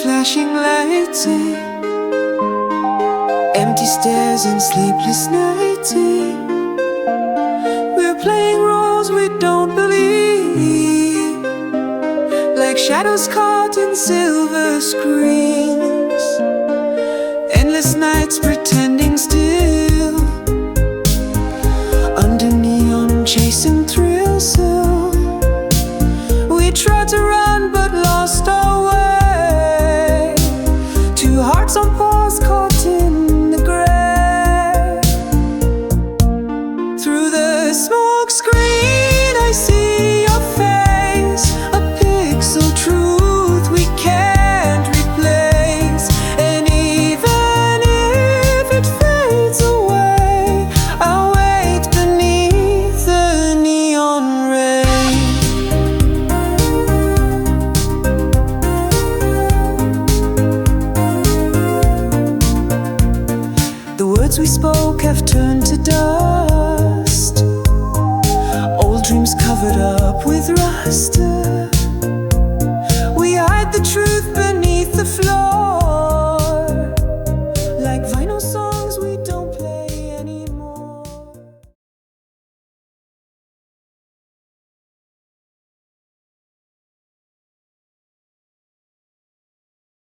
flashing lights, empty stares and sleepless nights. We're playing roles we don't believe, like shadows caught in silver screens. Endless nights pretending still, under neon chasing thrills. So we tried to run but lost our way. Two hearts on pause caught in the gray. Through the smoke screen I see your face, a pixel truth we can't replace. And even if it fades away, I'll wait beneath the neon ray. The words we spoke have turned to dust, old dreams covered up with rust.